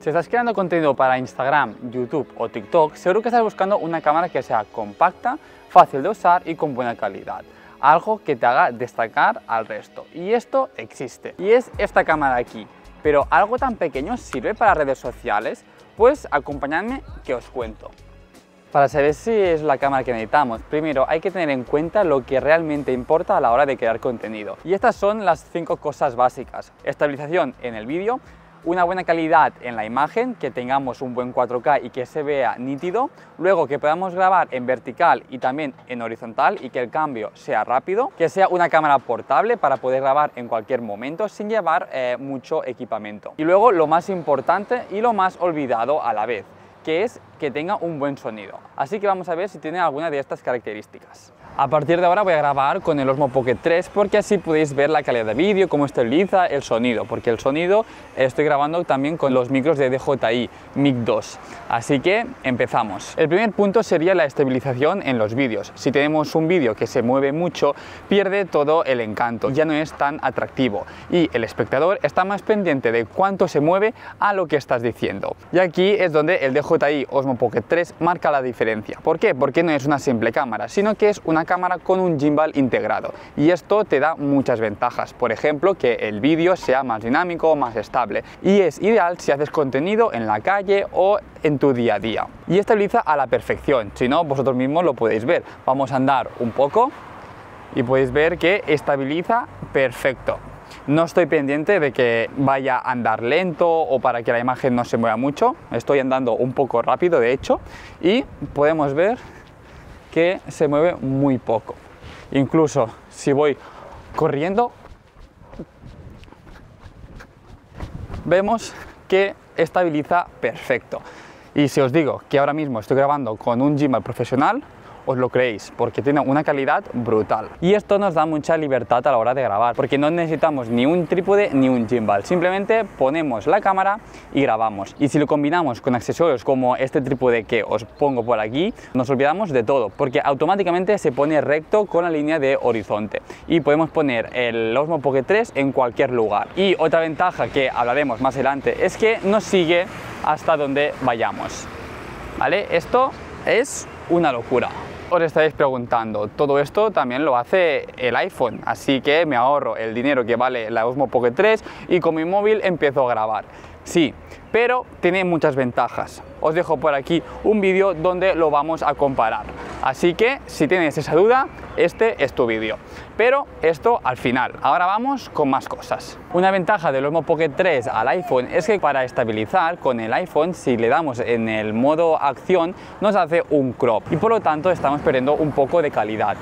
Si estás creando contenido para Instagram, YouTube o TikTok, seguro que estás buscando una cámara que sea compacta, fácil de usar y con buena calidad. Algo que te haga destacar al resto. Y esto existe. Y es esta cámara de aquí. Pero algo tan pequeño sirve para redes sociales. Pues acompañadme que os cuento. Para saber si es la cámara que necesitamos, primero hay que tener en cuenta lo que realmente importa a la hora de crear contenido. Y estas son las 5 cosas básicas. Estabilización en el vídeo, una buena calidad en la imagen, que tengamos un buen 4K y que se vea nítido, luego que podamos grabar en vertical y también en horizontal y que el cambio sea rápido, que sea una cámara portable para poder grabar en cualquier momento sin llevar mucho equipamiento. Y luego lo más importante y lo más olvidado a la vez, que es que tenga un buen sonido. Así que vamos a ver si tiene alguna de estas características. A partir de ahora voy a grabar con el Osmo Pocket 3 porque así podéis ver la calidad de vídeo, cómo estabiliza el sonido, porque el sonido estoy grabando también con los micros de DJI Mic 2. Así que empezamos. El primer punto sería la estabilización en los vídeos. Si tenemos un vídeo que se mueve mucho, pierde todo el encanto, ya no es tan atractivo y el espectador está más pendiente de cuánto se mueve a lo que estás diciendo. Y aquí es donde el DJI Osmo Pocket 3 marca la diferencia. ¿Por qué? Porque no es una simple cámara, sino que es una cámara con un gimbal integrado y esto te da muchas ventajas, por ejemplo que el vídeo sea más dinámico, más estable, y es ideal si haces contenido en la calle o en tu día a día, y estabiliza a la perfección. Si no, vosotros mismos lo podéis ver. Vamos a andar un poco y podéis ver que estabiliza perfecto. No estoy pendiente de que vaya a andar lento o para que la imagen no se mueva mucho, estoy andando un poco rápido de hecho, y podemos ver que se mueve muy poco. Incluso si voy corriendo, vemos que estabiliza perfecto. Y si os digo que ahora mismo estoy grabando con un gimbal profesional, os lo creéis, porque tiene una calidad brutal. Y esto nos da mucha libertad a la hora de grabar, porque no necesitamos ni un trípode ni un gimbal, simplemente ponemos la cámara y grabamos. Y si lo combinamos con accesorios como este trípode que os pongo por aquí, nos olvidamos de todo, porque automáticamente se pone recto con la línea de horizonte y podemos poner el Osmo Pocket 3 en cualquier lugar. Y otra ventaja que hablaremos más adelante es que nos sigue hasta donde vayamos, ¿vale? Esto es una locura. Os estaréis preguntando, todo esto también lo hace el iPhone, así que me ahorro el dinero que vale la Osmo Pocket 3 y con mi móvil empiezo a grabar. Sí, pero tiene muchas ventajas. Os dejo por aquí un vídeo donde lo vamos a comparar. Así que si tienes esa duda, este es tu vídeo. Pero esto al final. Ahora vamos con más cosas. Una ventaja del Osmo Pocket 3 al iPhone es que para estabilizar con el iPhone, si le damos en el modo acción, nos hace un crop y por lo tanto estamos perdiendo un poco de calidad.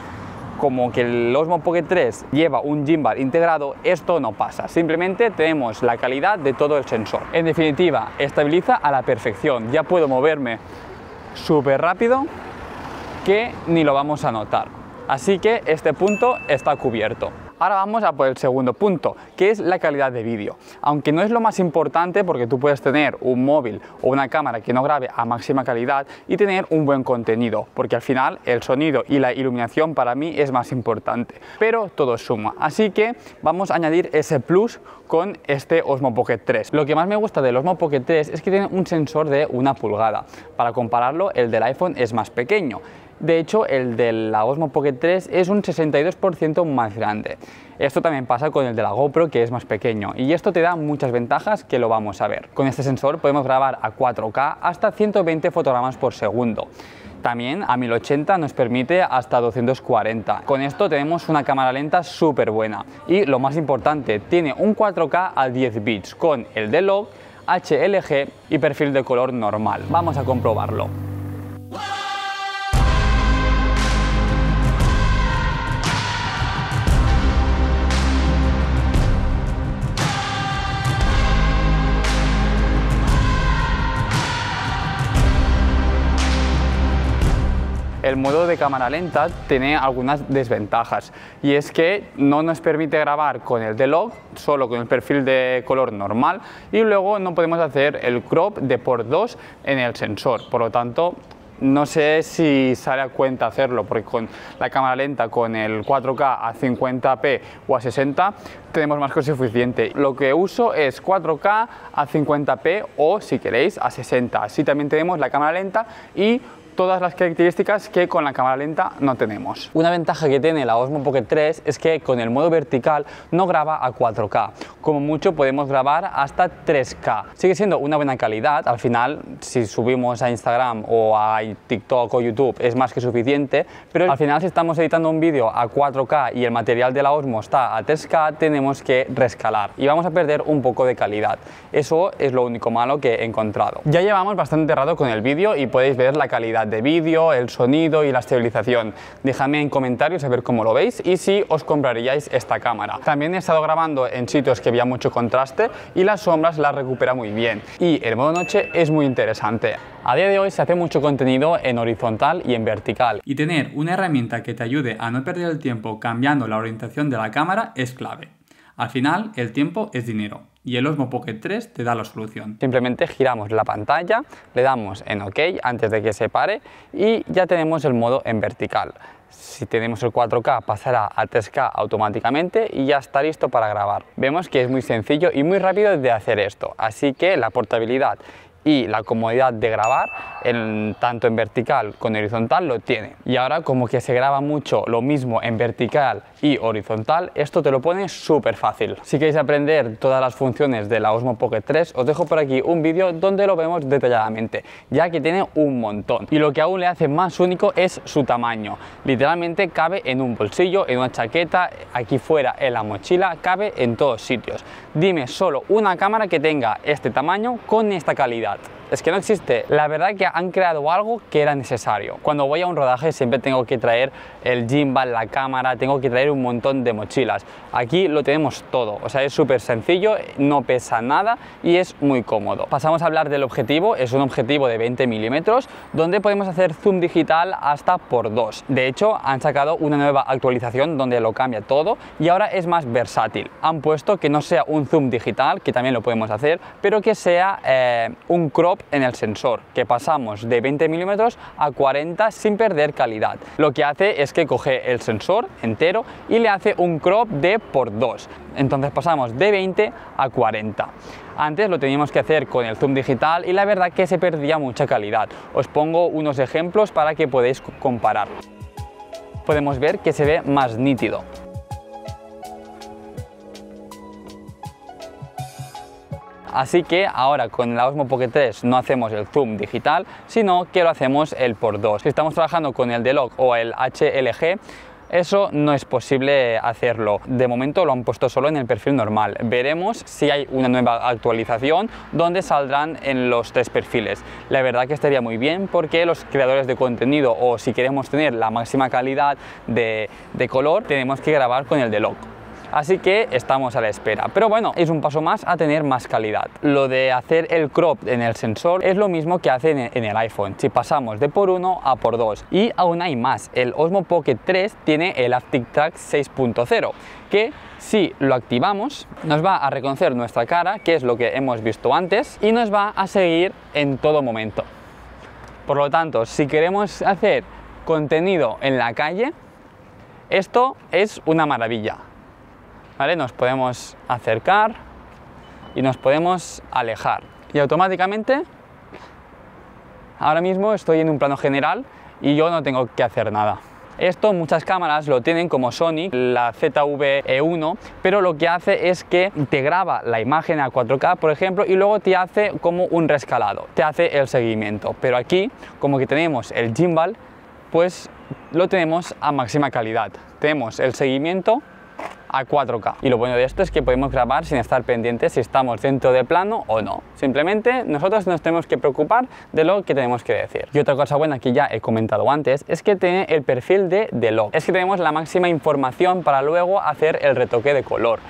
Como que el Osmo Pocket 3 lleva un gimbal integrado, esto no pasa, simplemente tenemos la calidad de todo el sensor. En definitiva, estabiliza a la perfección, ya puedo moverme súper rápido que ni lo vamos a notar. Así que este punto está cubierto. Ahora vamos a por el segundo punto, que es la calidad de vídeo. Aunque no es lo más importante porque tú puedes tener un móvil o una cámara que no grabe a máxima calidad y tener un buen contenido, porque al final el sonido y la iluminación para mí es más importante. Pero todo suma, así que vamos a añadir ese plus con este Osmo Pocket 3. Lo que más me gusta del Osmo Pocket 3 es que tiene un sensor de 1 pulgada. Para compararlo, el del iPhone es más pequeño. De hecho, el de la Osmo Pocket 3 es un 62% más grande. Esto también pasa con el de la GoPro, que es más pequeño, y esto te da muchas ventajas que lo vamos a ver. Con este sensor podemos grabar a 4K hasta 120 fotogramas por segundo. También a 1080 nos permite hasta 240. Con esto tenemos una cámara lenta súper buena. Y lo más importante, tiene un 4K a 10 bits con el D-Log, HLG y perfil de color normal. Vamos a comprobarlo. El modo de cámara lenta tiene algunas desventajas y es que no nos permite grabar con el D-Log, solo con el perfil de color normal, y luego no podemos hacer el crop de por 2 en el sensor, por lo tanto no sé si sale a cuenta hacerlo, porque con la cámara lenta, con el 4K a 50p o a 60, tenemos más que suficiente. Lo que uso es 4K a 50p o, si queréis, a 60. Así también tenemos la cámara lenta y todas las características que con la cámara lenta no tenemos. Una ventaja que tiene la Osmo Pocket 3 es que con el modo vertical no graba a 4K, como mucho podemos grabar hasta 3K. Sigue siendo una buena calidad, al final si subimos a Instagram o a TikTok o YouTube es más que suficiente, pero al final si estamos editando un vídeo a 4K y el material de la Osmo está a 3K, tenemos que rescalar y vamos a perder un poco de calidad. Eso es lo único malo que he encontrado. Ya llevamos bastante rato con el vídeo y podéis ver la calidad de vídeo, el sonido y la estabilización. Dejadme en comentarios a ver cómo lo veis y si os compraríais esta cámara. También he estado grabando en sitios que había mucho contraste y las sombras las recupera muy bien. Y el modo noche es muy interesante. A día de hoy se hace mucho contenido en horizontal y en vertical. Y tener una herramienta que te ayude a no perder el tiempo cambiando la orientación de la cámara es clave. Al final, el tiempo es dinero y el Osmo Pocket 3 te da la solución. Simplemente giramos la pantalla, le damos en OK antes de que se pare y ya tenemos el modo en vertical. Si tenemos el 4K pasará a 3K automáticamente y ya está listo para grabar. Vemos que es muy sencillo y muy rápido de hacer esto, así que la portabilidad y la comodidad de grabar tanto en vertical como en horizontal lo tiene. Y ahora, como que se graba mucho lo mismo en vertical y horizontal, esto te lo pone súper fácil. Si queréis aprender todas las funciones de la Osmo Pocket 3, os dejo por aquí un vídeo donde lo vemos detalladamente, ya que tiene un montón. Y lo que aún le hace más único es su tamaño. Literalmente cabe en un bolsillo, en una chaqueta, aquí fuera en la mochila, cabe en todos sitios. Dime solo una cámara que tenga este tamaño con esta calidad. Es que no existe. La verdad que han creado algo que era necesario. Cuando voy a un rodaje siempre tengo que traer el gimbal, la cámara, tengo que traer un montón de mochilas. Aquí lo tenemos todo, o sea, es súper sencillo, no pesa nada y es muy cómodo. Pasamos a hablar del objetivo. Es un objetivo de 20 milímetros donde podemos hacer zoom digital hasta por 2. De hecho, han sacado una nueva actualización donde lo cambia todo y ahora es más versátil. Han puesto que no sea un zoom digital, que también lo podemos hacer, pero que sea un crop en el sensor, que pasamos de 20 milímetros a 40 sin perder calidad. Lo que hace es que coge el sensor entero y le hace un crop de por 2. Entonces pasamos de 20 a 40. Antes lo teníamos que hacer con el zoom digital y la verdad que se perdía mucha calidad. Os pongo unos ejemplos para que podáis comparar. Podemos ver que se ve más nítido. Así que ahora con la Osmo Pocket 3 no hacemos el zoom digital, sino que lo hacemos el por 2. Si estamos trabajando con el D-Log o el HLG, eso no es posible hacerlo. De momento lo han puesto solo en el perfil normal. Veremos si hay una nueva actualización donde saldrán en los 3 perfiles. La verdad que estaría muy bien porque los creadores de contenido o si queremos tener la máxima calidad de color, tenemos que grabar con el D-Log. Así que estamos a la espera, pero bueno, es un paso más a tener más calidad. Lo de hacer el crop en el sensor es lo mismo que hacen en el iPhone, si pasamos de por 1 a por 2. Y aún hay más, el Osmo Pocket 3 tiene el Haptic Track 6.0, que si lo activamos nos va a reconocer nuestra cara, que es lo que hemos visto antes, y nos va a seguir en todo momento. Por lo tanto, si queremos hacer contenido en la calle, esto es una maravilla. ¿Vale? Nos podemos acercar y nos podemos alejar y automáticamente ahora mismo estoy en un plano general y yo no tengo que hacer nada. Esto muchas cámaras lo tienen como Sony, la ZV-E1, pero lo que hace es que te graba la imagen a 4K, por ejemplo, y luego te hace como un rescalado, te hace el seguimiento. Pero aquí, como que tenemos el gimbal, pues lo tenemos a máxima calidad. Tenemos el seguimiento a 4K. Y lo bueno de esto es que podemos grabar sin estar pendientes si estamos dentro de plano o no. Simplemente nosotros nos tenemos que preocupar de lo que tenemos que decir. Y otra cosa buena que ya he comentado antes es que tiene el perfil de D-Log. Es que tenemos la máxima información para luego hacer el retoque de color.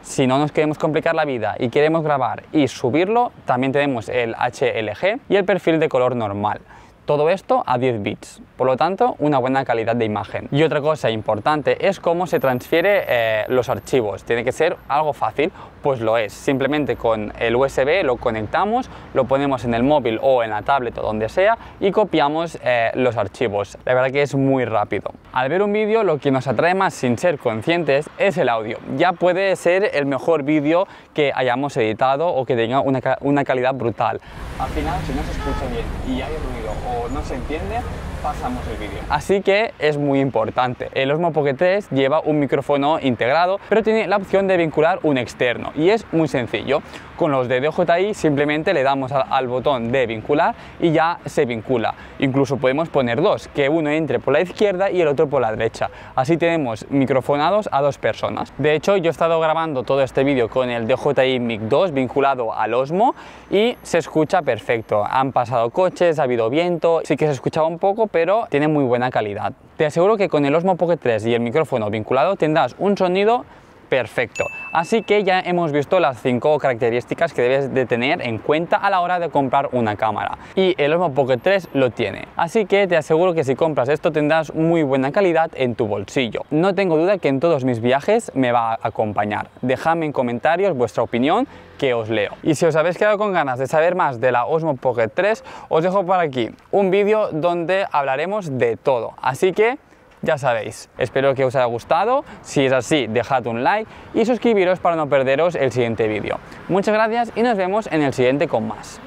Si no nos queremos complicar la vida y queremos grabar y subirlo, también tenemos el HLG y el perfil de color normal. Todo esto a 10 bits, por lo tanto una buena calidad de imagen. Y otra cosa importante es cómo se transfiere los archivos. Tiene que ser algo fácil, Pues lo es, simplemente con el USB lo conectamos, lo ponemos en el móvil o en la tablet o donde sea y copiamos los archivos. La verdad que es muy rápido. Al ver un vídeo lo que nos atrae más sin ser conscientes es el audio. Ya puede ser el mejor vídeo que hayamos editado o que tenga una calidad brutal. Al final, si no se escucha bien y hay ruido o no se entiende, pasamos el vídeo. Así que es muy importante. El Osmo Pocket 3 lleva un micrófono integrado, pero tiene la opción de vincular un externo y es muy sencillo. Con los de DJI simplemente le damos al botón de vincular y ya se vincula. Incluso podemos poner dos, que uno entre por la izquierda y el otro por la derecha. Así tenemos microfonados a dos personas. De hecho, yo he estado grabando todo este vídeo con el DJI Mic 2 vinculado al Osmo y se escucha perfecto. Han pasado coches, ha habido viento, sí que se escuchaba un poco, pero tiene muy buena calidad. Te aseguro que con el Osmo Pocket 3 y el micrófono vinculado tendrás un sonido perfecto. Así que ya hemos visto las 5 características que debes de tener en cuenta a la hora de comprar una cámara. Y el Osmo Pocket 3 lo tiene. Así que te aseguro que si compras esto tendrás muy buena calidad en tu bolsillo. No tengo duda que en todos mis viajes me va a acompañar. Dejadme en comentarios vuestra opinión, que os leo. Y si os habéis quedado con ganas de saber más de la Osmo Pocket 3, os dejo por aquí un vídeo donde hablaremos de todo. Así que ya sabéis, espero que os haya gustado. Si es así, dejad un like y suscribiros para no perderos el siguiente vídeo. Muchas gracias y nos vemos en el siguiente con más.